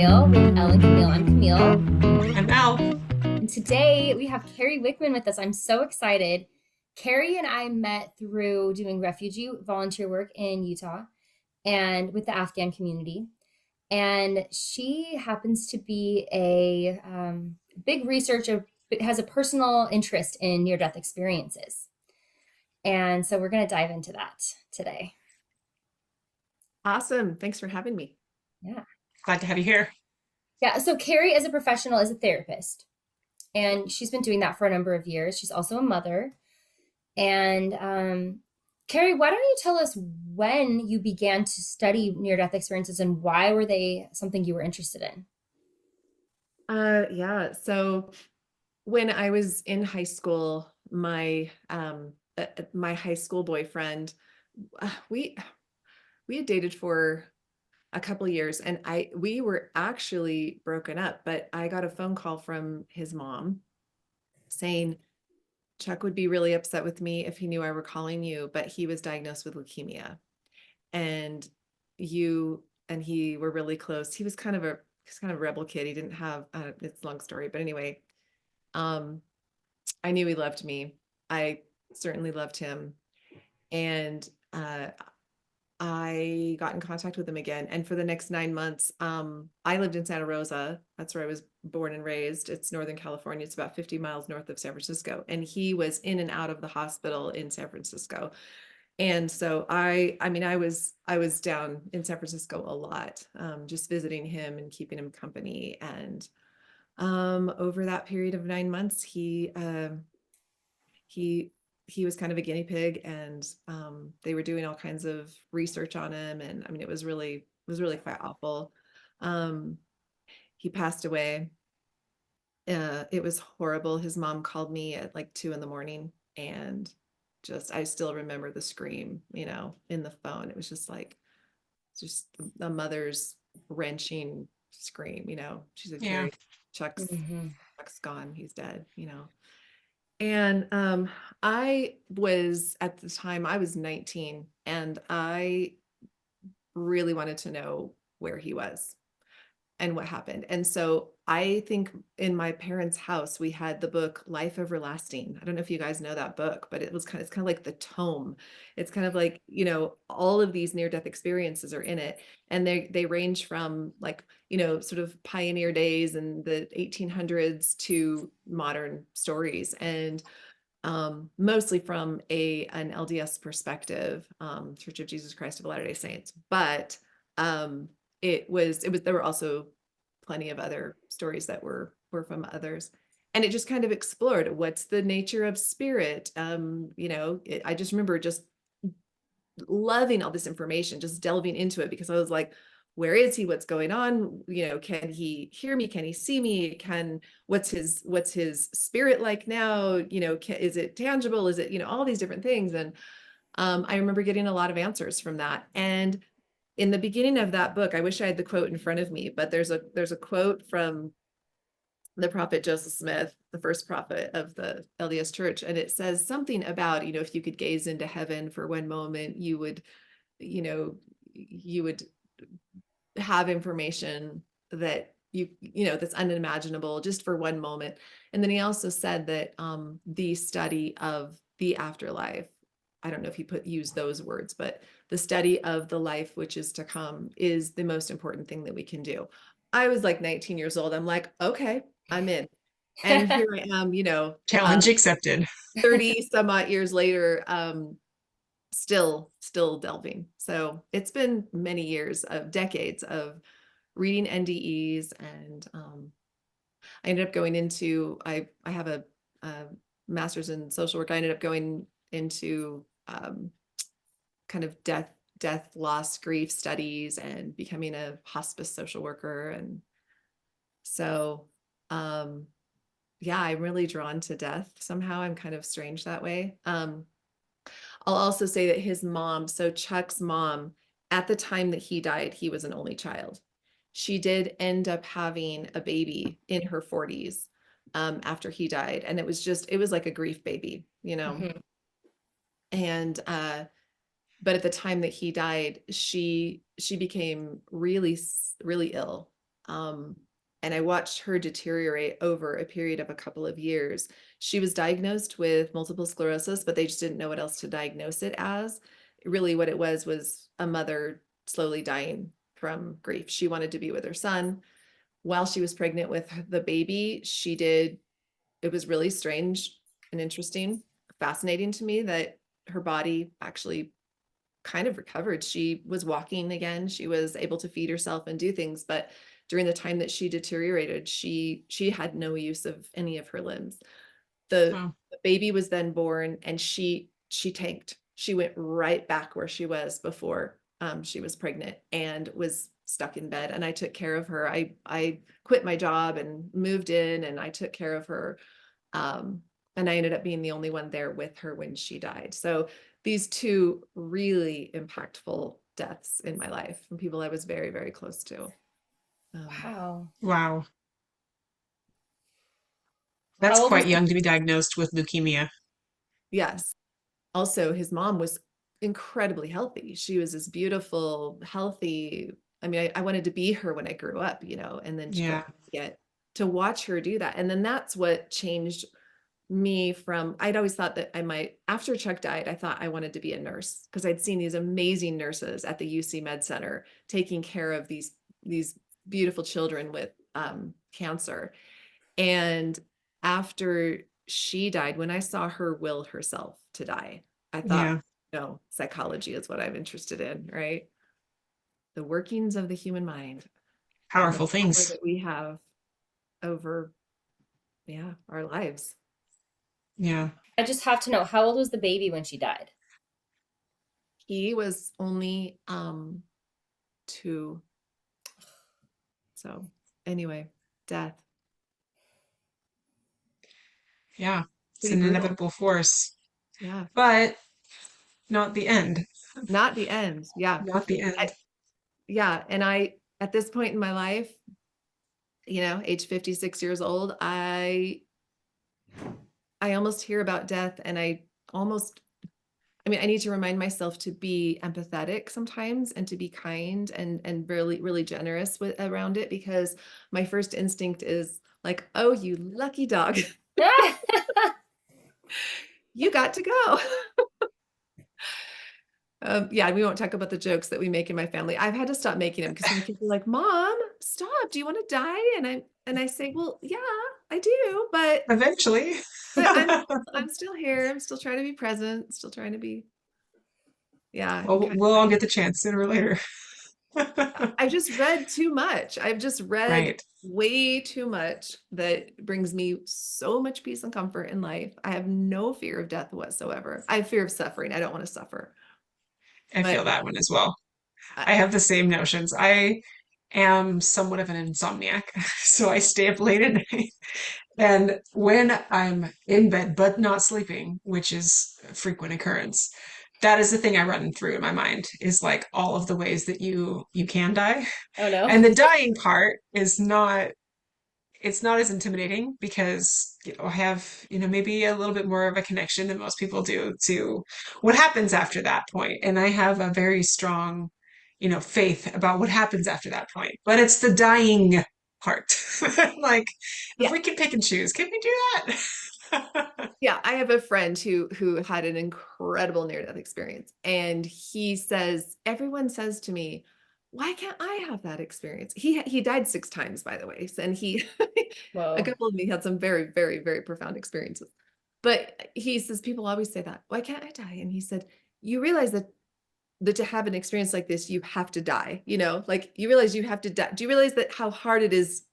Lifestyle with Elle and Camille. I'm Camille. I'm Al. And today we have Kerry Wickman with us. I'm so excited. Kerry and I met through doing refugee volunteer work in Utah and with the Afghan community. And she happens to be a big researcher, has a personal interest in near death experiences. And so we're going to dive into that today. Awesome. Thanks for having me. Yeah. Glad to have you here. Yeah. So Kerry, as a professional, is a therapist, and she's been doing that for a number of years. She's also a mother. And Kerry, why don't you tell us when you began to study near-death experiences and why were they something you were interested in? Yeah. So when I was in high school, my high school boyfriend, we had dated for a couple of years, and we were actually broken up, but I got a phone call from his mom saying Chuck would be really upset with me if he knew I were calling you, but he was diagnosed with leukemia. And you and he were really close. He's kind of a rebel kid. He didn't have it's a long story, but anyway, um, I knew he loved me. I certainly loved him. And I got in contact with him again. And for the next 9 months, I lived in Santa Rosa. That's where I was born and raised. It's Northern California. It's about 50 miles north of San Francisco. And he was in and out of the hospital in San Francisco. And so I was down in San Francisco a lot, just visiting him and keeping him company. And over that period of 9 months, he he was kind of a guinea pig, and they were doing all kinds of research on him, and I mean it was really quite awful. Um, he passed away. It was horrible. His mom called me at like 2 in the morning, and just I still remember the scream, in the phone. It was just a mother's wrenching scream. She said, Yeah. Carrie, Chuck's Mm-hmm. Chuck's gone. He's dead. And I was at the time I was 19, and I really wanted to know where he was and what happened. And so I think in my parents' house, we had the book Life Everlasting. I don't know if you guys know that book, but it's kind of like the tome. It's kind of like, all of these near-death experiences are in it. And they range from like, sort of pioneer days in the 1800s to modern stories. And mostly from an LDS perspective, Church of Jesus Christ of Latter-day Saints. But there were also plenty of other stories that were from others. And it just kind of explored what's the nature of spirit. I just remember just loving all this information, just delving into it, because I was like, where is he? What's going on? Can he hear me? Can he see me? What's his spirit like now? Is it tangible? Is it, all these different things? And I remember getting a lot of answers from that. And in the beginning of that book, I wish I had the quote in front of me, but there's a quote from the prophet Joseph Smith, the first prophet of the LDS Church. And it says something about, if you could gaze into heaven for one moment, you know, you would have information that that's unimaginable just for one moment. And then he also said that the study of the afterlife, I don't know if he used those words, but the study of the life which is to come is the most important thing that we can do. I was like 19 years old. I'm like, okay, I'm in. And here I am, Yeah. uh, Challenge accepted. 30 some odd years later, still delving. So it's been many years of decades of reading NDEs, and I ended up going into I have a master's in social work. I ended up going into kind of death, loss, grief studies, and becoming a hospice social worker. And so yeah, I'm really drawn to death somehow. I'm kind of strange that way. I'll also say that his mom, so Chuck's mom, at the time that he died, he was an only child. She did end up having a baby in her 40s after he died. And it was like a grief baby. Mhm. And but at the time that he died, she became really, really ill. And I watched her deteriorate over a period of a couple of years. She was diagnosed with multiple sclerosis, but they just didn't know what else to diagnose it as. Really, what it was a mother slowly dying from grief. She wanted to be with her son. While she was pregnant with the baby, it was really strange and interesting, fascinating to me that her body actually kind of recovered. She was walking again. She was able to feed herself and do things, but during the time that she deteriorated, she had no use of any of her limbs. Oh, The baby was then born, and she tanked. She went right back where she was before she was pregnant, and was stuck in bed. And I took care of her. I quit my job and moved in, and I took care of her. And I ended up being the only one there with her when she died. So these two really impactful deaths in my life from people I was very, very close to. Wow. wow. How That's old was quite the young to be diagnosed with leukemia. yes. Also, his mom was incredibly healthy. She was this beautiful, healthy. I mean, I wanted to be her when I grew up, and then Yeah. get to watch her do that. And then that's what changed me from, I'd always thought that I might, after Chuck died, I thought I wanted to be a nurse because I'd seen these amazing nurses at the UC Med Center taking care of these beautiful children with cancer. And after she died, when I saw her will herself to die, I thought, Yeah. no, psychology is what I'm interested in, right? The workings of the human mind and the Powerful power things. that we have over, yeah, our lives. Yeah. I just have to know, how old was the baby when she died? He was only 2. So anyway, death, Yeah. It's pretty an brutal. inevitable force, Yeah. but not the end. Not the end. Yeah. Not the I, end. yeah. And at this point in my life, age 56 years old, I almost hear about death, and I mean, I need to remind myself to be empathetic sometimes, and to be kind and really, really generous around it, because my first instinct is like, oh, you lucky dog, you got to go. Yeah, we won't talk about the jokes that we make in my family. I've had to stop making them because my kids are like, "Mom, stop! Do you want to die?" And I say, "Well, yeah, I do, Eventually. but I'm still here. I'm still trying to be present. Still trying to be, yeah, and Well, kind." we'll all get the chance sooner or later. I just read too much. I've just read Right. way too much that brings me so much peace and comfort in life. I have no fear of death whatsoever. I have fear of suffering. I don't want to suffer, I feel but that one as well. I, I have the same notions. I am somewhat of an insomniac, so I stay up late at night. And when I'm in bed but not sleeping, which is a frequent occurrence, that is the thing I run through in my mind is like all of the ways that you can die. Oh no. And the dying part is not it's not as intimidating because I have, maybe a little bit more of a connection than most people do to what happens after that point. And I have a very strong, faith about what happens after that point. But it's the dying part. Like, if yeah. we can pick and choose, can we do that? Yeah, I have a friend who had an incredible near-death experience, and he says, everyone says to me, "Why can't I have that experience?" He died 6 times, by the way, and he a Whoa. couple of me had some very, very, very profound experiences. But he says, people always say that, "Why can't I die?" And he said, "You realize that to have an experience like this, you have to die, like you realize you have to die. Do you realize that how hard it is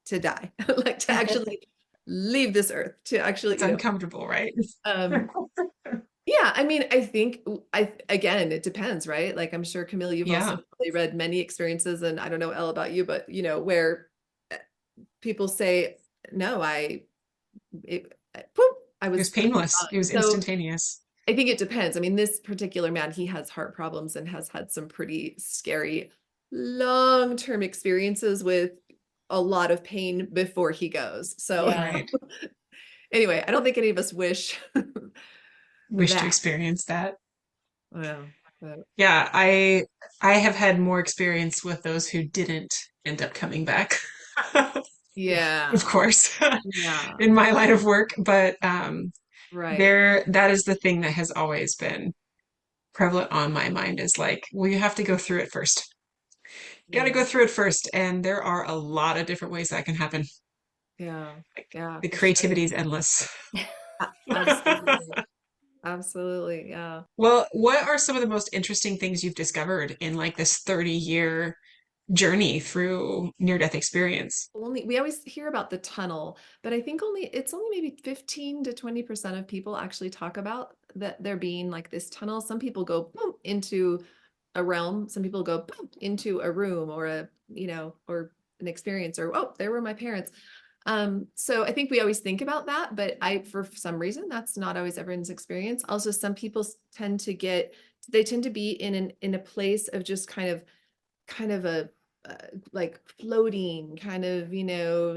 to die? Like to actually leave this earth, to actually, It's uncomfortable, right? um, yeah, I mean, I think again, it depends, right? Like I'm sure Camille, you've also Yeah, probably read many experiences, and I don't know, Elle, about you, but where uh, people say, no, poop, it was I was painless. It gone. was So instantaneous. I think it depends. I mean, this particular man, he has heart problems and has had some pretty scary long-term experiences with a lot of pain before he goes. So Yeah. Right. anyway, I don't think any of us wish Wish to that. experience that. Well. But Yeah, I have had more experience with those who didn't end up coming back. Of yeah, course, yeah, in my line of work, but right. there that is the thing that has always been prevalent on my mind is like, well, you have to go through it first. You got to Yeah, go through it first, and there are a lot of different ways that can happen. yeah, Like yeah, the for sure. creativity is endless. Absolutely. Absolutely. Yeah. Well, what are some of the most interesting things you've discovered in like this 30-year journey through near-death experience? Only we always hear about the tunnel, but I think only maybe 15 to 20% of people actually talk about that there being like this tunnel. Some people go boom into a realm, some people go boom into a room or or an experience or oh, there were my parents. So I think we always think about that, but for some reason that's not always everyone's experience. Also, some people they tend to be in a place of just kind of a uh, like floating kind of,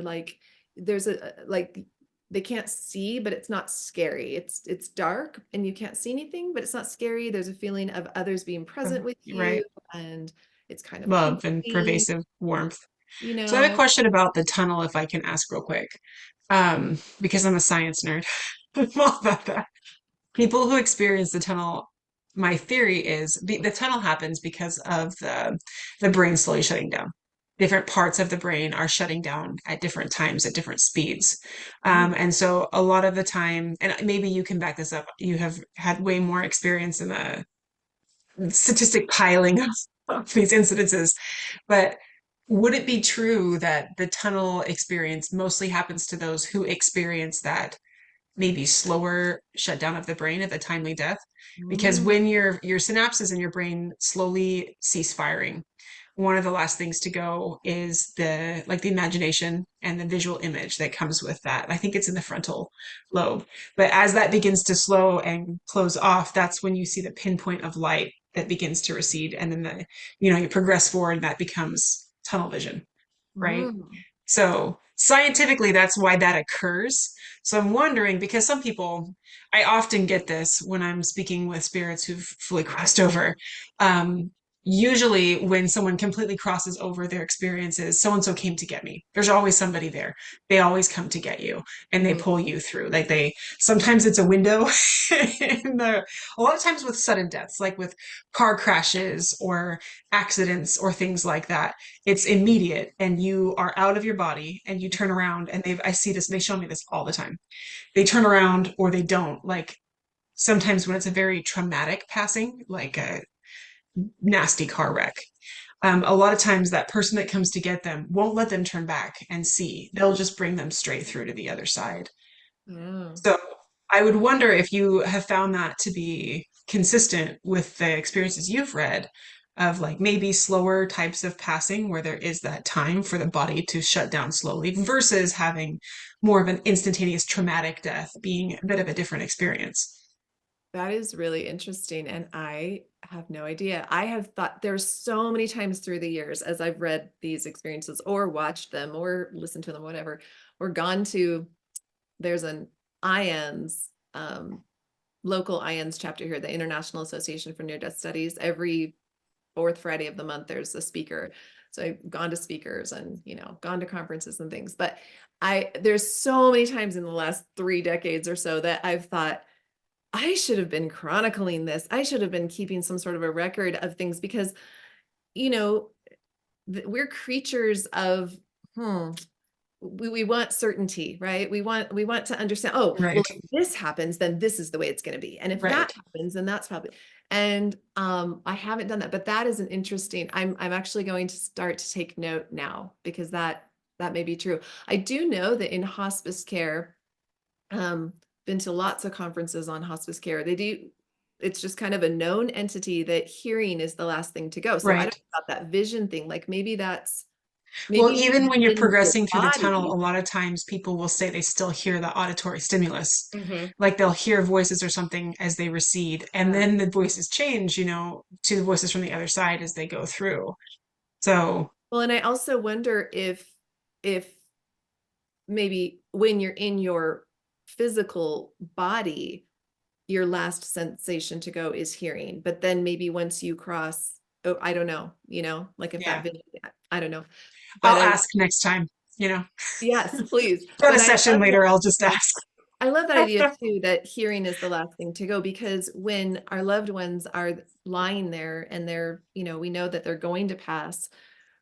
like there's like they can't see, but it's not scary. It's dark and you can't see anything, but it's not scary. There's a feeling of others being present with you, Right. and it's kind of Love and comforting, pervasive warmth. you So I have a know. question about the tunnel, if I can ask real quick. Because I'm a science nerd. I'm all about that. People who experience the tunnel, my theory is the tunnel happens because of the brain slowly shutting down. Different parts of the brain are shutting down at different times at different speeds. Mm, And so a lot of the time, and maybe you can back this up, you have had way more experience in the statistic piling of these incidences, but would it be true that the tunnel experience mostly happens to those who experience that maybe slower shutdown of the brain at the timely death? Because mm, when your synapses in your brain slowly cease firing, one of the last things to go is the imagination and the visual image that comes with that. I think it's in the frontal lobe. But as that begins to slow and close off, that's when you see the pinpoint of light that begins to recede. And then you progress forward and that becomes tunnel vision, right? mm. So scientifically, that's why that occurs. So I'm wondering, because some people, I often get this when I'm speaking with spirits who've fully crossed over. Um, Usually, when someone completely crosses over their experiences, so and so came to get me. There's always somebody there. They always come to get you and they Mhm. pull you through. Like sometimes it's a window. A lot of times with sudden deaths, like with car crashes or accidents or things like that, it's immediate and you are out of your body and you turn around and I see this, they show me this all the time. They turn around or they don't. Like sometimes when it's a very traumatic passing, like a nasty car wreck, a lot of times that person that comes to get them won't let them turn back and see. They'll just bring them straight through to the other side. Yeah. So I would wonder if you have found that to be consistent with the experiences you've read of like maybe slower types of passing where there is that time for the body to shut down slowly versus having more of an instantaneous traumatic death being a bit of a different experience. That is really interesting. And I have no idea. I have thought there's so many times through the years as I've read these experiences or watched them or listened to them, whatever, or gone to, there's an IANS, local IANS chapter here, the International Association for Near Death Studies. Every fourth Friday of the month, there's a speaker. So I've gone to speakers and, gone to conferences and things. But there's so many times in the last 3 decades or so that I've thought, I should have been chronicling this. I should have been keeping some sort of a record of things because, you know, we're creatures of, we want certainty, right? We want to understand, oh, well, Right, if this happens, then this is the way it's going to be. And if that right. happens, then that's probably, and I haven't done that, but that is an interesting, I'm actually going to start to take note now because that may be true. I do know that in hospice care, um, been to lots of conferences on hospice care. It's just kind of a known entity that hearing is the last thing to go. So I don't Right. know about that vision thing. Like Well, maybe even when you're in your progressing through the tunnel, a body. lot of times people will say they still hear the auditory stimulus. Hmm. Like they'll hear voices or something as they recede, and Yeah. then the voices change, to the voices from the other side as they go through. So, Well, and I also wonder if maybe when you're in your physical body, your last sensation to go is hearing. But then maybe once you cross, oh, I don't know, like if that Yeah. video, I don't know. But I'll ask next time, yes, please. got a But session later, I'll just ask. I love that idea too, that hearing is the last thing to go, because when our loved ones are lying there and they're, we know that they're going to pass.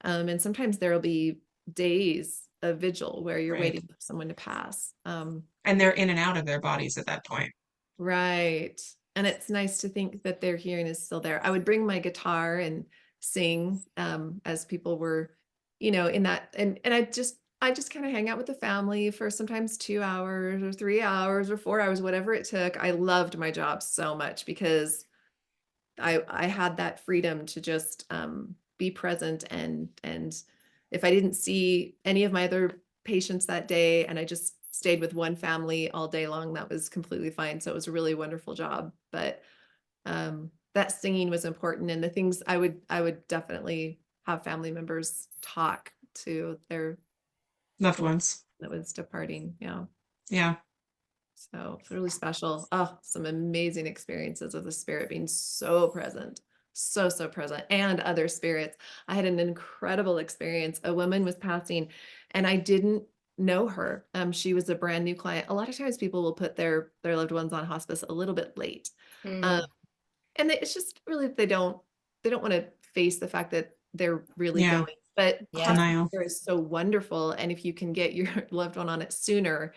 And sometimes there'll be days of vigil where you're Right. waiting for someone to pass. And they're in and out of their bodies at that point. Right. And it's nice to think that their hearing is still there. I would bring my guitar and sing as people were, in that, and I just kind of hang out with the family for sometimes 2 hours or 3 hours or 4 hours, whatever it took. I loved my job so much because I had that freedom to just be present, and if I didn't see any of my other patients that day and I just stayed with one family all day long, that was completely fine. So it was a really wonderful job. But that singing was important, and the things I would definitely have family members talk to their Loved ones. that was departing. Yeah. Yeah. So it's really special. Oh, some amazing experiences of the spirit being so present, so present, and other spirits. I had an incredible experience. A woman was passing and I didn't know her. She was a brand new client. A lot of times people will put their loved ones on hospice a little bit late. Um, Mm, and it's just really, they don't want to face the fact that they're really Yeah. going. But yeah. hospice Denial. care is so wonderful. And if you can get your loved one on it sooner,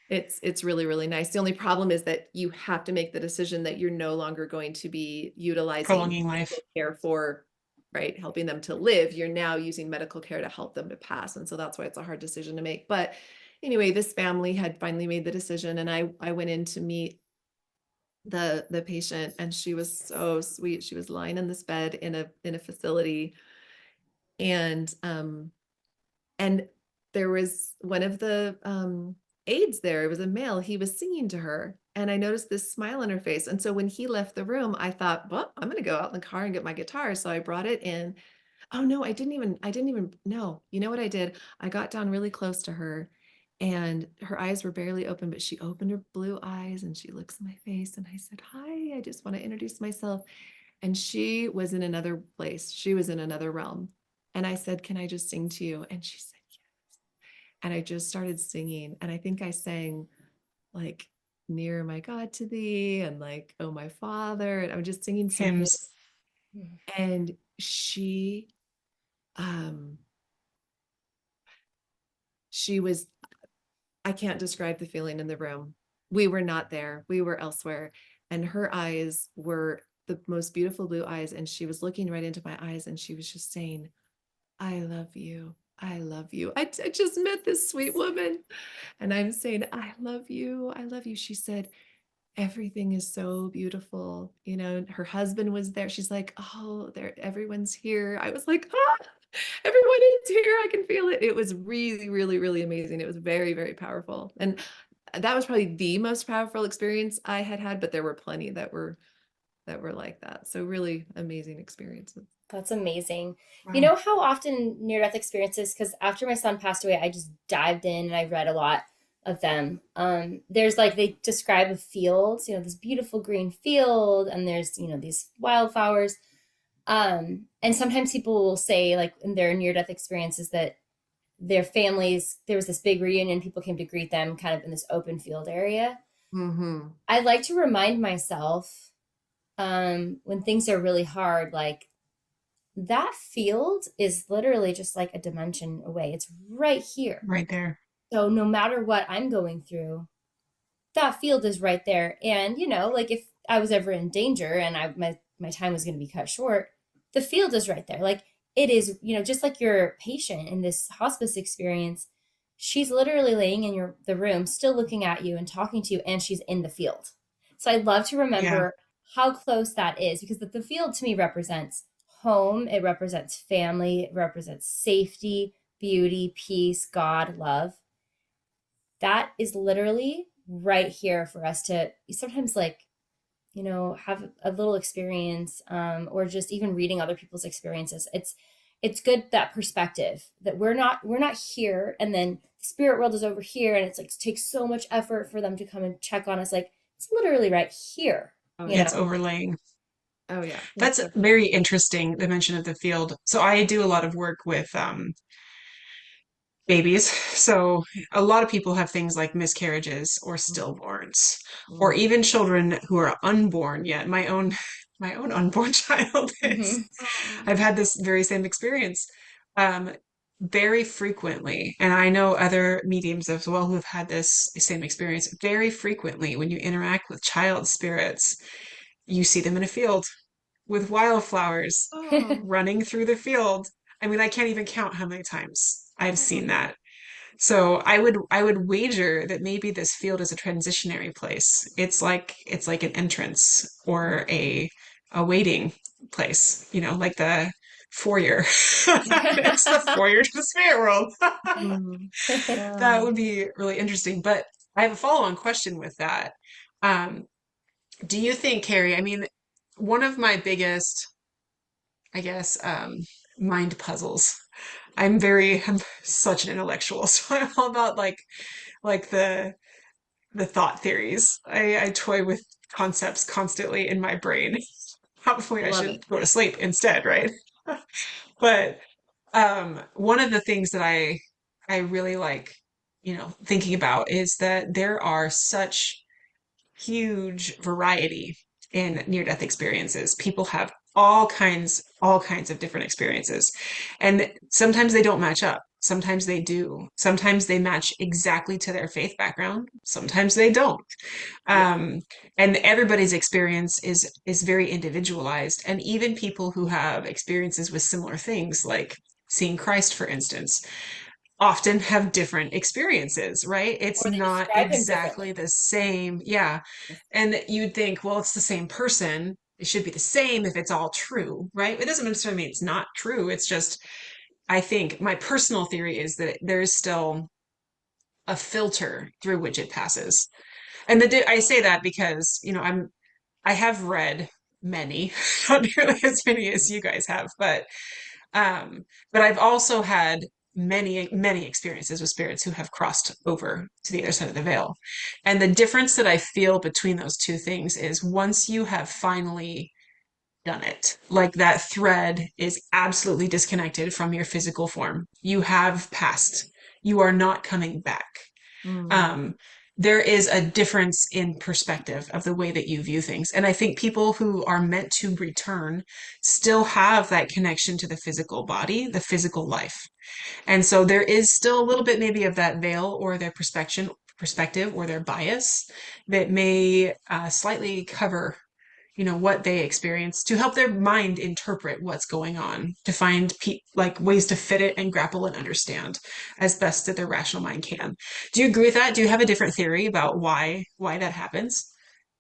it's really, really nice. The only problem is that you have to make the decision that you're no longer going to be utilizing Prolonging life. medical care for, right, helping them to live. You're now using medical care to help them to pass. And so that's why it's a hard decision to make. But anyway, this family had finally made the decision, and I went in to meet the patient, and she was so sweet. She was lying in this bed in a facility, and and there was one of the aides there. It was a male. He was singing to her. And I noticed this smile on her face. And so when he left the room, I thought, well, I'm going to go out in the car and get my guitar. So I brought it in. Oh no, I didn't even no. You know what I did? I got down really close to her, and her eyes were barely open, but she opened her blue eyes and she looks in my face, and I said, "Hi, I just want to introduce myself." And she was in another place. She was in another realm. And I said, "Can I just sing to you?" And she said, and I just started singing. And I think I sang like "Near My God to Thee" and like "Oh My Father." And I'm just singing some hymns. Hymns. And um, she was, I can't describe the feeling in the room. We were not there. We were elsewhere. And her eyes were the most beautiful blue eyes. And she was looking right into my eyes, and she was just saying, "I love you. I love you." I just met this sweet woman, and I'm saying, "I love you. I love you." She said, "Everything is so beautiful." Her husband was there. She's like, "Oh, everyone's here." I was like, "Ah, everyone is here. I can feel it." It was really, really, really amazing. It was very, very powerful. And that was probably the most powerful experience I had had, but there were plenty that were like that. So really amazing experiences. That's amazing. You Wow. know how often near death experiences, because after my son passed away, I just dived in and I read a lot of them. There's like they describe a field, this beautiful green field, and there's, these wildflowers. And sometimes people will say, like, in their near death experiences, that their families, there was this big reunion, people came to greet them kind of in this open field area. Mm-hmm. I like to remind myself when things are really hard, like, that field is literally just like a dimension away. It's right here. Right there. So no matter what I'm going through, that field is right there. And like if I was ever in danger and my time was going to be cut short, the field is right there. Like it is, just like your patient in this hospice experience, she's literally laying in the room, still looking at you and talking to you, and she's in the field. So I love to Yeah. remember how close that is, because the field to me represents home, it represents family, it represents safety, beauty, peace, God, love. That is literally right here for us to sometimes, like, have a little experience, or just even reading other people's experiences. It's good, that perspective that we're not here, and then the spirit world is over here, and it's like it takes so much effort for them to come and check on us. Like, it's literally right here, Oh, you It's yeah. know. overlaying. Oh, yeah. That's very interesting, the mention of the field. So I do a lot of work with babies. So a lot of people have things like miscarriages or Mhm. stillborns, or Mm. even children who are unborn yet. My own unborn child is. Hmm. Oh. I've had this very same experience um, very frequently, and I know other mediums as well who have had this same experience very frequently. When you interact with child spirits, you see them in a field with wildflowers Oh. running through the field. I mean, I can't even count how many times I've seen Oh. that. So I would wager that maybe this field is a transitionary place. It's like an entrance or a waiting place, like the foyer. It's the foyer to the spirit world. Mm. That Wow. would be really interesting. But I have a follow-on question with that. Um, do you think, Carrie, I mean, one of my biggest, I guess, mind puzzles. I'm such an intellectual, so I'm all about like the thought theories. I toy with concepts constantly in my brain. Probably I Love should it. go to sleep instead, right? But one of the things that I really like, thinking about is that there are such huge variety in near-death experiences. People have all kinds of different experiences. And sometimes they don't match up. Sometimes they do. Sometimes they match exactly to their faith background. Sometimes they don't. Yeah. Um, and everybody's experience is very individualized. And even people who have experiences with similar things, like seeing Christ, for instance, often have different experiences, right? It's Or they not describe him exactly differently. the same. Yeah. And you'd think, well, it's the same person. It should be the same if it's all true, right? It doesn't necessarily mean it's not true. It's just, I think my personal theory is that there is still a filter through which it passes. And I say that because, I have read many, not nearly as many as you guys have, um, but I've also had many, many experiences with spirits who have crossed over to the other side of the veil. And the difference that I feel between those two things is once you have finally done it, like that thread is absolutely disconnected from your physical form, you have passed, you are not coming back. Mm. um, there is a difference in perspective of the way that you view things. And I think people who are meant to return still have that connection to the physical body, the physical life. And so there is still a little bit maybe of that veil or their perspective or their bias that may slightly cover what they experience to help their mind interpret what's going on, to find like ways to fit it and grapple and understand as best that their rational mind can. Do you agree with that? Do you have a different theory about why that happens?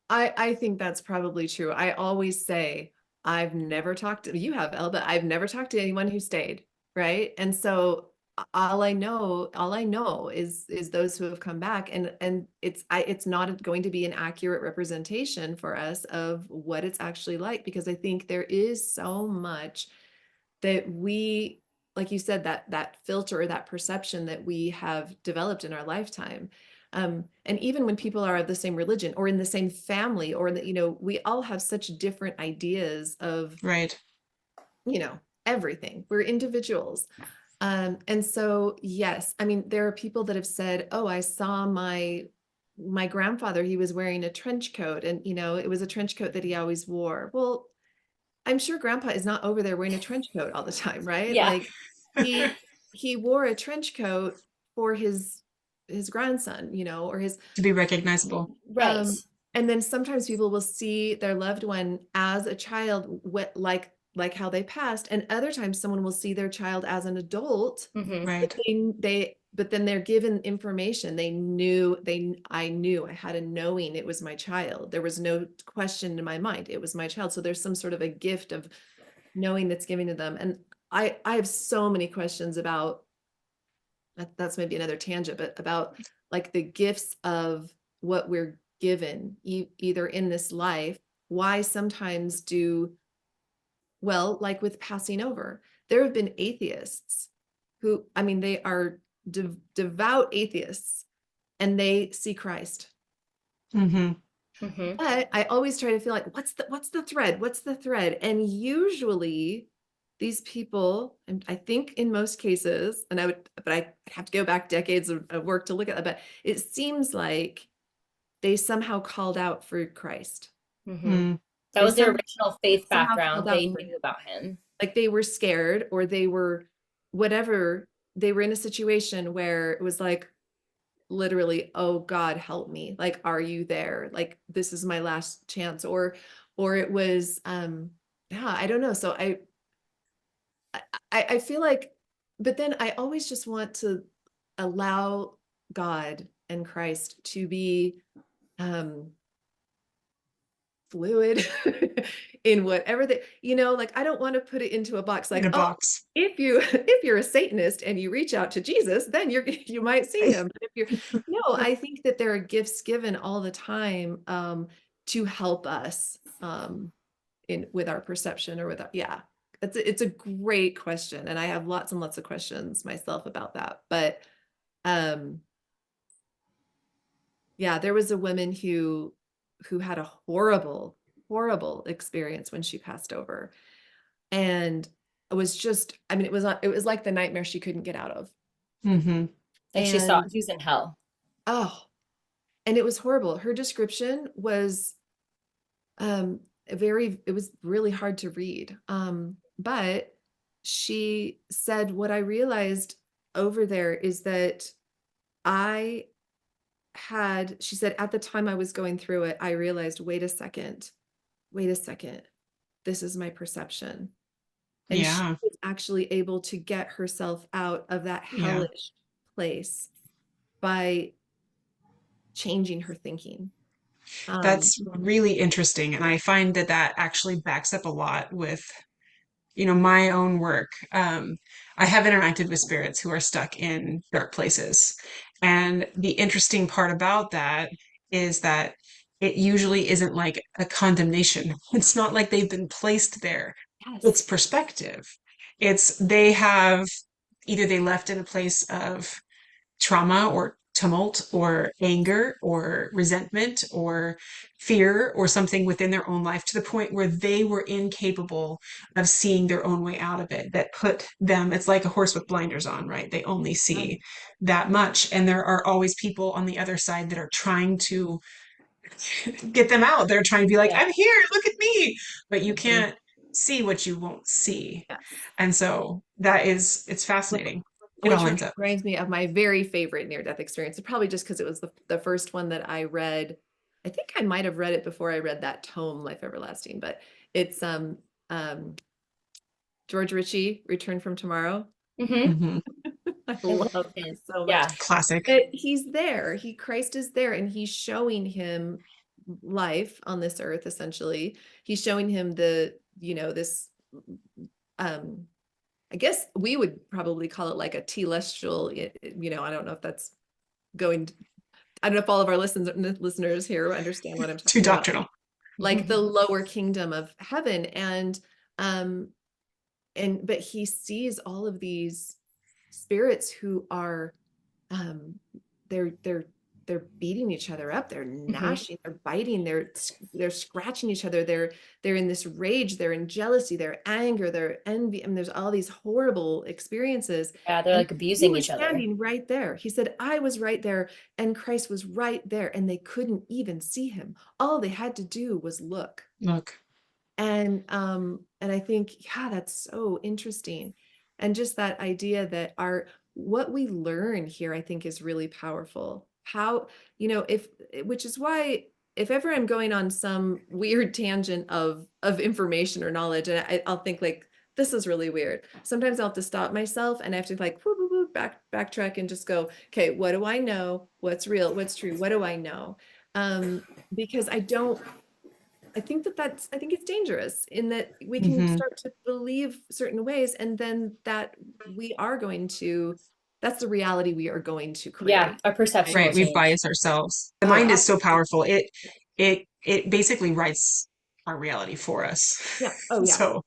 I think that's probably true. I always say I've never talked to you have Elle, but I've never talked to anyone who stayed, right? And so all I know is those who have come back, and it's not going to be an accurate representation for us of what it's actually like, because I think there is so much that we, like you said, that filter or that perception that we have developed in our lifetime. And even when people are of the same religion or in the same family, or that, we all have such different ideas of, Right. everything. We're individuals. And so, yes, I mean, there are people that have said, oh, I saw my grandfather, he was wearing a trench coat, and it was a trench coat that he always wore. Well, I'm sure grandpa is not over there wearing a trench coat all the time, right? Yeah. Like he wore a trench coat for his grandson, or his To be recognizable. Right. um and then sometimes people will see their loved one as a child, like how they passed, and other times someone will see their child as an adult, Hmm. but Right. but then they're given information. I knew, I had a knowing it was my child. There was no question in my mind. It was my child. So there's some sort of a gift of knowing that's given to them. And I have so many questions about that's maybe another tangent, but about like the gifts of what we're given either in this life. Why sometimes well, like with passing over, there have been atheists who, I mean, they are devout atheists, and they see Christ. Hmm. Hmm. But I always try to feel like, what's the thread? What's the thread? And usually these people, and I think in most cases, but I have to go back decades of work to look at that, but it seems like they somehow called out for Christ. Hmm. Mm. That They was their some, original they faith somehow called background. out They for, knew about him. like they were scared, or they were whatever. They were in a situation where it was like, literally, oh God, help me. Like, are you there? Like, this is my last chance. Or it was, yeah, I don't know. So I feel like, but then I always just want to allow God and Christ to be, um, fluid in whatever they, like I don't want to put it into a box In like, a oh, box. if you're a Satanist and you reach out to Jesus, then you might see him. But if you're, no, I think that there are gifts given all the time, to help us, in with our perception, or with our, yeah. It's a great question, and I have lots and lots of questions myself about that. But um yeah, there was a woman who had a horrible experience when she passed over. And it was just, I mean, it was like the nightmare she couldn't get out of. Hmm. Like she saw And she was in hell. oh, and it was horrible. Her description was it was really hard to read. But she said, what I realized over there is that I she said, at the time I was going through it, I realized, wait a second, this is my perception. And she Yeah. was actually able to get herself out of that Yeah. hellish place by changing her thinking. Um, That's really interesting. And I find that that actually backs up a lot with, my own work. I have interacted with spirits who are stuck in dark places. And the interesting part about that is that it usually isn't like a condemnation. It's not like they've been placed there. It's yes. perspective. It's they have either they left in a place of trauma or tumult or anger or resentment or fear or something within their own life to the point where they were incapable of seeing their own way out of it, that put them, it's like a horse with blinders on, right? They only see that much. And there are always people on the other side that are trying to get them out. They're trying to be like, Yeah. I'm here, look at me. But you Mhm. can't see what you won't see. Yes. And so it's fascinating. It all Which lines up. reminds me of my very favorite near-death experience. Probably just because it was the first one that I read. I think I might have read it before I read that tome, Life Everlasting, but it's um George Ritchie, Return from Tomorrow. Hmm. Hmm. I I love love that his. so much. Yeah. Classic. But he's there. Christ is there, and he's showing him life on this earth, essentially. He's showing him this, um I guess we would probably call it like a telestial, I don't know if that's going, I don't know if all of our listeners here understand what I'm Too talking about. doctrinal. Like the lower kingdom of heaven. Um, but he sees all of these spirits who are, um, they're they're beating each other up, they're Hmm. gnashing, they're biting, they're scratching each other, they're in this rage, they're in jealousy, they're anger, they're envy. I mean, there's all these horrible experiences. Yeah, they're And like he abusing was each other. standing right there. He said, I was right there, and Christ was right there, and they couldn't even see him. All they had to do was look. Look. And I think, yeah, that's so interesting. And just that idea that what we learn here, I think, is really powerful. How, if which is why, if ever I'm going on some weird tangent of information or knowledge, and I'll think like, this is really weird. Sometimes I'll have to stop myself, and I have to like whoop, whoop, whoop, backtrack and just go, okay, what do I know? What's real? What's true? What do I know? Because I think it's dangerous in that we can Hmm. start to believe certain ways, and then that's the reality we are going to Yeah, create. our perception Right? will Right. We change. bias ourselves. The Oh, mind is so absolutely. powerful. It basically writes our reality for us. Yeah. Oh, yeah. So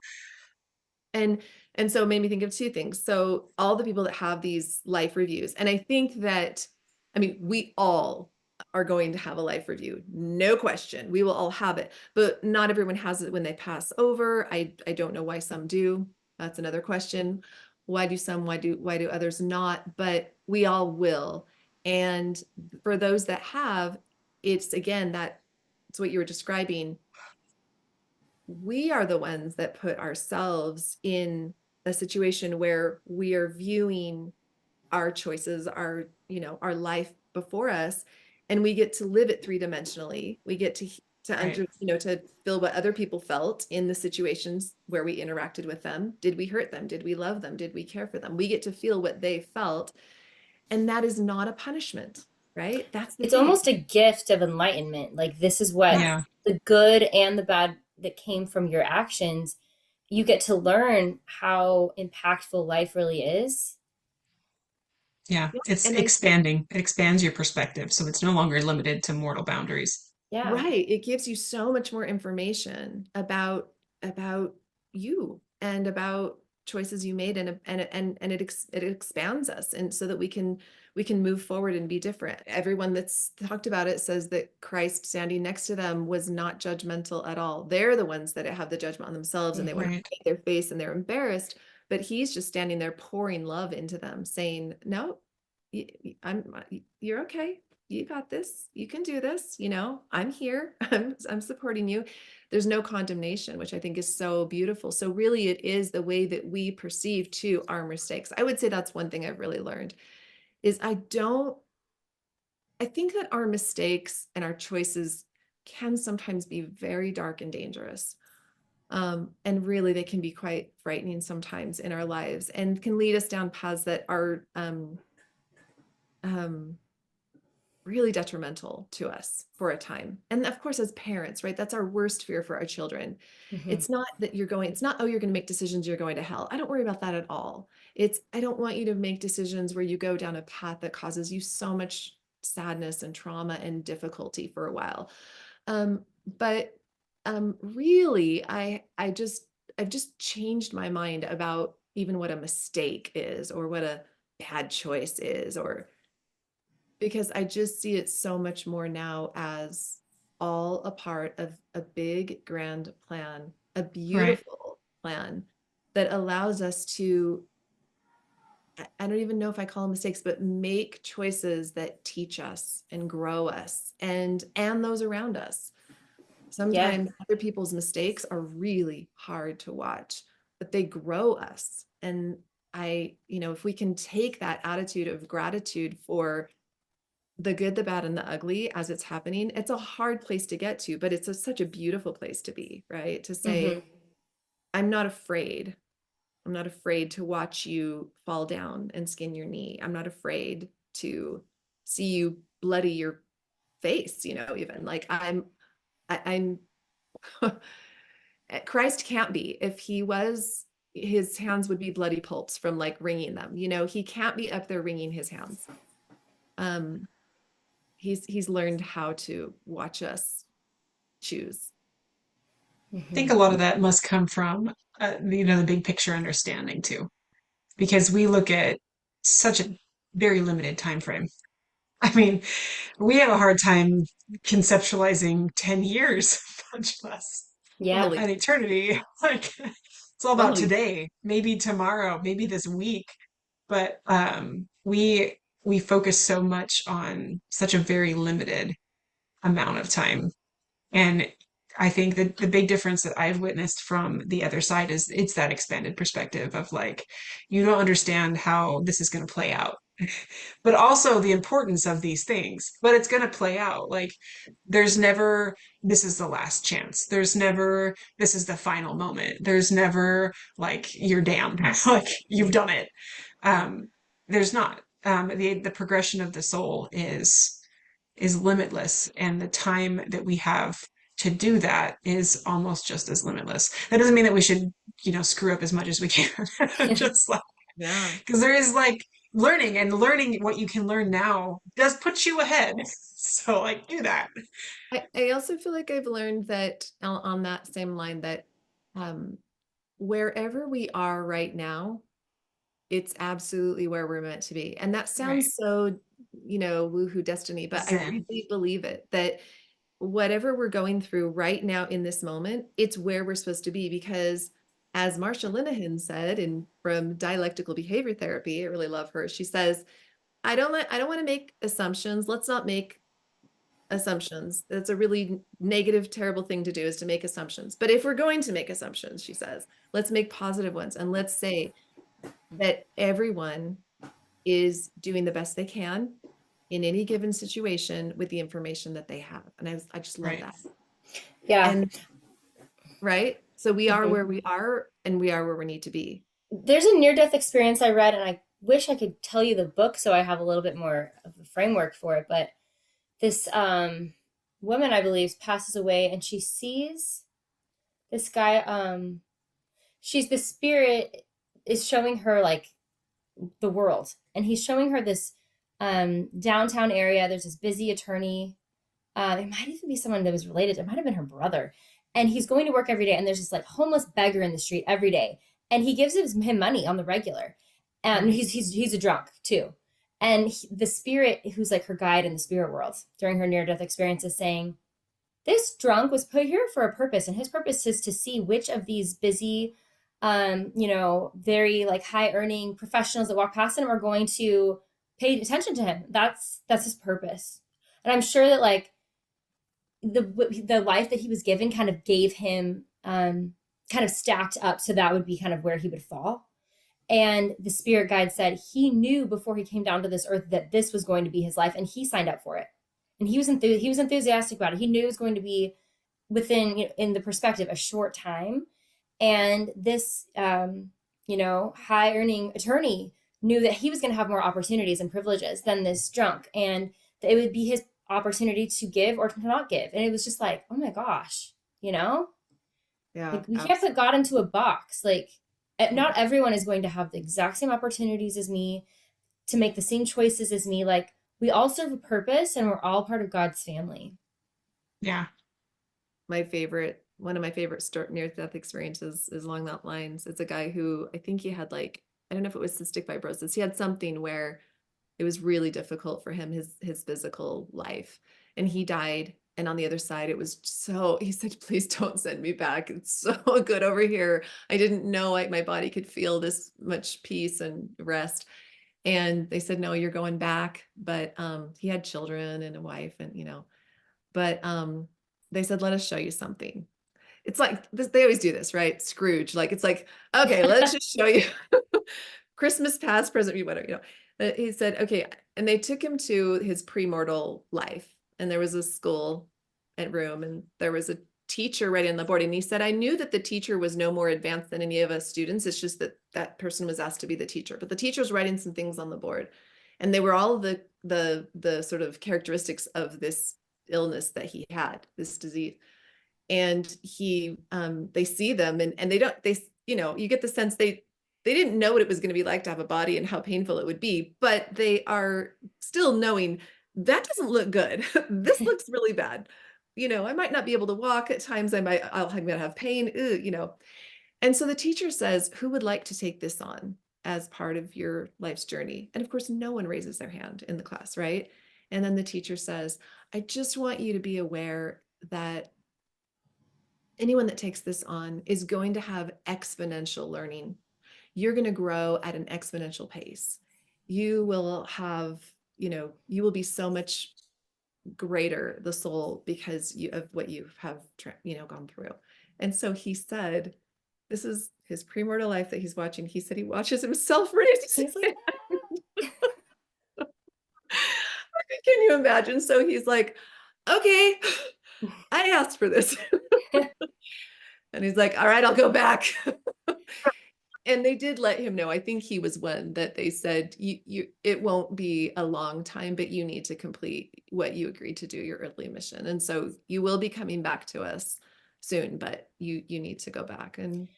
And and so it made me think of two things. So all the people that have these life reviews, and I think that, I mean, we all are going to have a life review. No question. We will all have it, but not everyone has it when they pass over. I don't know why some do. That's another question. Why do some, why do others not? But we all will. And for those that have, it's again, that it's what you were describing. We are the ones that put ourselves in a situation where we are viewing our choices, our, our life before us, and we get to live it three-dimensionally. We get to Right. to feel what other people felt in the situations where we interacted with them. Did we hurt them? Did we love them? Did we care for them? We get to feel what they felt, and that is not a punishment, right? That's the It's thing. almost a gift of enlightenment. Like, this is what Yes. Yeah. the good and the bad that came from your actions, you get to learn how impactful life really is. Yeah. Yeah. It's And I expanding. It expands your perspective. So it's no longer limited to mortal boundaries. Yeah. Right. It gives you so much more information about you and about choices you made, and it expands us, and so that we can move forward and be different. Everyone that's talked about it says that Christ standing next to them was not judgmental at all. They're the ones that have the judgment on themselves, and they want to Right. make their face and they're embarrassed, but he's just standing there pouring love into them, saying, "No, you're okay. You got this. You can do this. I'm here. I'm supporting you." There's no condemnation, which I think is so beautiful. So really it is the way that we perceive to our mistakes. I would say that's one thing I've really learned is I think that our mistakes and our choices can sometimes be very dark and dangerous. And really they can be quite frightening sometimes in our lives, and can lead us down paths that are um really detrimental to us for a time. And of course, as parents, right, that's our worst fear for our children. Hmm. It's not that it's not, oh, you're going to make decisions, you're going to hell. I don't worry about that at all. It's, I don't want you to make decisions where you go down a path that causes you so much sadness and trauma and difficulty for a while. But really, I've just changed my mind about even what a mistake is, or what a bad choice is, or because I just see it so much more now as all a part of a big, grand plan, a Right. beautiful plan that allows us to, I don't even know if I call them mistakes, but make choices that teach us and grow us and those around us. Yeah. Sometimes other people's mistakes are really hard to watch, but they grow us. And if we can take that attitude of gratitude for the good, the bad, and the ugly as it's happening, it's a hard place to get to, but it's such a beautiful place to be, right? To say, Hmm. I'm not afraid. I'm not afraid to watch you fall down and skin your knee. I'm not afraid to see you bloody your face, even like I'm Christ can't be. If he was, his hands would be bloody pulps from like wringing them. He can't be up there wringing his hands. Um, he's learned how to watch us choose. I Hmm. think a lot of that must come from, the big picture understanding too, because we look at such a very limited time frame. I mean, we have a hard time conceptualizing 10 years, much less Yeah. Totally, an eternity. Like, it's all about totally. today, maybe tomorrow, maybe this week. But we focus so much on such a very limited amount of time. And I think that the big difference that I've witnessed from the other side is it's that expanded perspective of like, you don't understand how this is going to play out, but also the importance of these things. But it's going to play out. Like, there's never, this is the last chance. There's never, this is the final moment. There's never like, you're damned. Like, you've done it. There's not. The progression of the soul is limitless, and the time that we have to do that is almost just as limitless. That doesn't mean that we should, screw up as much as we can. Just like, Yeah. because there is like learning what you can learn now does put you ahead. So like do that. I also feel like I've learned that on that same line that um, wherever we are right now, it's absolutely where we're meant to be. And that Right. sounds so woohoo destiny, but I Zen. really believe it, that whatever we're going through right now in this moment, it's where we're supposed to be. Because as Marsha Linehan said, from dialectical behavior therapy, I really love her. She says, I don't want to make assumptions. Let's not make assumptions. That's a really negative, terrible thing to do, is to make assumptions. But if we're going to make assumptions, she says, let's make positive ones. And let's say that everyone is doing the best they can in any given situation with the information that they have. And I just love Right. that. Yeah. And right. So we are Mhm. where we are, and we are where we need to be. There's a near-death experience I read, and I wish I could tell you the book so I have a little bit more of a framework for it. But this woman, I believe, passes away, and she sees this guy. She's the spirit is showing her like the world, and he's showing her this downtown area. There's this busy attorney. It might even be someone that was related. It might have been her brother. And he's going to work every day, and there's this like homeless beggar in the street every day, and he gives him money on the regular. And Right. he's a drunk too. And the spirit, who's like her guide in the spirit world during her near death experience, is saying, this drunk was put here for a purpose, and his purpose is to see which of these busy, very like high earning professionals that walk past him are going to pay attention to him. That's his purpose. And I'm sure that like the life that he was given kind of gave him kind of stacked up, so that would be kind of where he would fall. And the spirit guide said he knew before he came down to this earth that this was going to be his life, and he signed up for it. And he was enthusiastic about it. He knew it was going to be within, in the perspective, a short time. And this high earning attorney knew that he was going to have more opportunities and privileges than this drunk, and that it would be his opportunity to give or to not give. And it was just like, oh my gosh, Yeah, like we can't absolutely. put God into a box. Like not everyone is going to have the exact same opportunities as me, to make the same choices as me. Like we all serve a purpose, and we're all part of God's family. Yeah. One of my favorite near-death experiences is along that lines. It's a guy who, I think he had like, I don't know if it was cystic fibrosis. He had something where it was really difficult for him, his physical life, and he died. And on the other side, he said, please don't send me back. It's so good over here. I didn't know my body could feel this much peace and rest. And they said, no, you're going back. But he had children and a wife, and but they said, let us show you something. It's like this, they always do this, right? Scrooge, like it's like, okay, let's just show you Christmas past, present, whatever. He said, okay, and they took him to his premortal life, and there was a school at room, and there was a teacher right on the board, and he said, I knew that the teacher was no more advanced than any of us students. It's just that that person was asked to be the teacher, but the teacher was writing some things on the board, and they were all the sort of characteristics of this illness that he had, this disease. And they see them, and you get the sense they didn't know what it was going to be like to have a body and how painful it would be, but they are still knowing that doesn't look good. This looks really bad. I might not be able to walk at times. I'm going to have pain, And so the teacher says, who would like to take this on as part of your life's journey? And of course, no one raises their hand in the class, right? And then the teacher says, I just want you to be aware that anyone that takes this on is going to have exponential learning. You're going to grow at an exponential pace. You will have, you will be so much greater, the soul, because of what you have, gone through. And so he said, this is his premortal life that he's watching. He said he watches himself raise his He's like, hand. Can you imagine? So he's like, okay, I asked for this. And he's like, all right, I'll go back. And they did let him know. I think he was one that they said, it won't be a long time, but you need to complete what you agreed to do, your earthly mission. And so you will be coming back to us soon, but you need to go back. And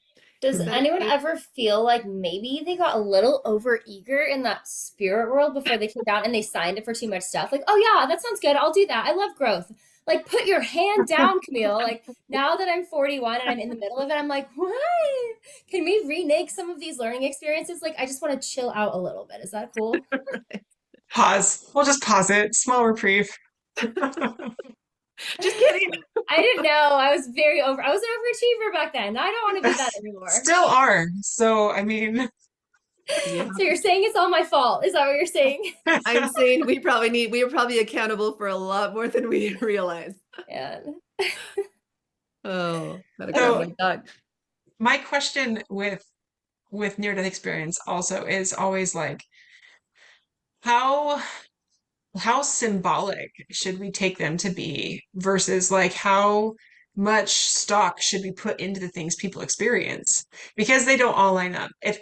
does anyone ever feel like maybe they got a little over eager in that spirit world before they came down, and they signed it for too much stuff? Like, oh yeah, that sounds good. I'll do that. I love growth. Like, put your hand down, Camille. Like, now that I'm 41 and I'm in the middle of it, I'm like, what? Can we renege some of these learning experiences? Like, I just want to chill out a little bit. Is that cool? Pause. We'll just pause it. Small reprieve. Just kidding. I didn't know. I was I was an overachiever back then. I don't want to be that anymore. Still are. So, I mean, Yeah. So you're saying it's all my fault. Is that what you're saying? I'm saying we are probably accountable for a lot more than we realize. Yeah. Oh, gotta grab so my dog. my question with near-death experience also is always like, how how symbolic should we take them to be versus like how much stock should we put into the things people experience because they don't all line up. If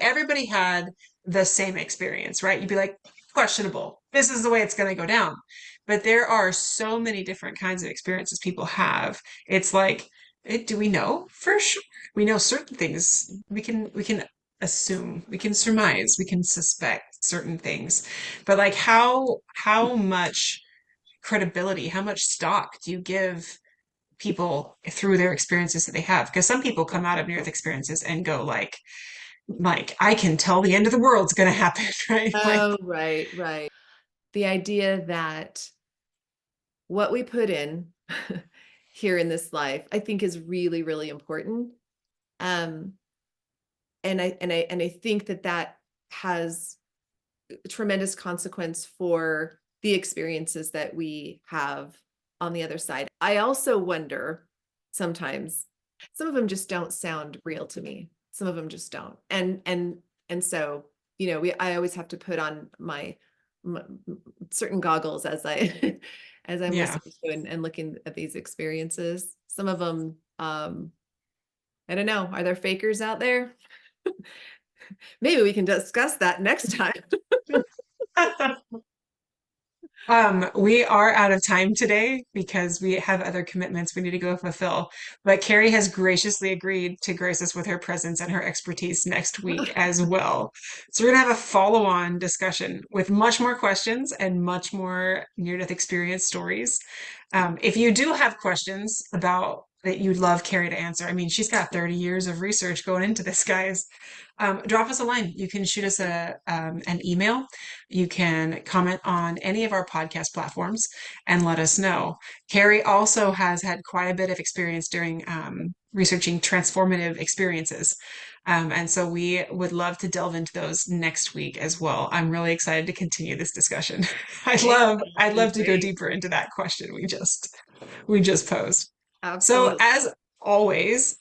everybody had the same experience, right? You'd be like, questionable. This is the way it's going to go down. But there are so many different kinds of experiences people have. It's like, do we know for sure? We know certain things. We can assume, we can surmise, we can suspect certain things. But like how much credibility, how much stock do you give people through their experiences that they have? Because some people come out of near-death experiences and go like I can tell the end of the world's gonna happen, right? Like Oh, right. The idea that what we put in here in this life, I think is really, really important. Um, and I think that has tremendous consequence for the experiences that we have on the other side. I also wonder sometimes some of them just don't sound real to me. Some of them just don't. And so, I always have to put on my certain goggles as I as I'm yeah. listening to and looking at these experiences. Some of them, I don't know, are there fakers out there? Maybe we can discuss that next time. We are out of time today because we have other commitments we need to go fulfill. But Carrie has graciously agreed to grace us with her presence and her expertise next week as well. So we're gonna have a follow-on discussion with much more questions and much more near-death experience stories. If you do have questions about that you'd love Carrie to answer, I mean, she's got 30 years of research going into this, guys. Drop us a line. You can shoot us an email. You can comment on any of our podcast platforms and let us know. Carrie also has had quite a bit of experience during researching transformative experiences. And so we would love to delve into those next week as well. I'm really excited to continue this discussion. I'd love to go Great. deeper into that question we just posed. So Absolutely. as always,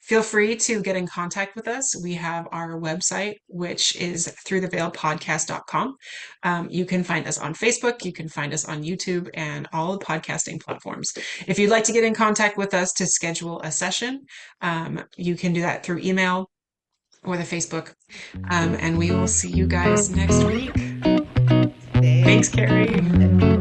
feel free to get in contact with us. We have our website, which is throughtheveiledpodcast.com. You can find us on Facebook. You can find us on YouTube and all the podcasting platforms. If you'd like to get in contact with us to schedule a session, you can do that through email or the Facebook. And we will see you guys next week. Thanks, Carrie.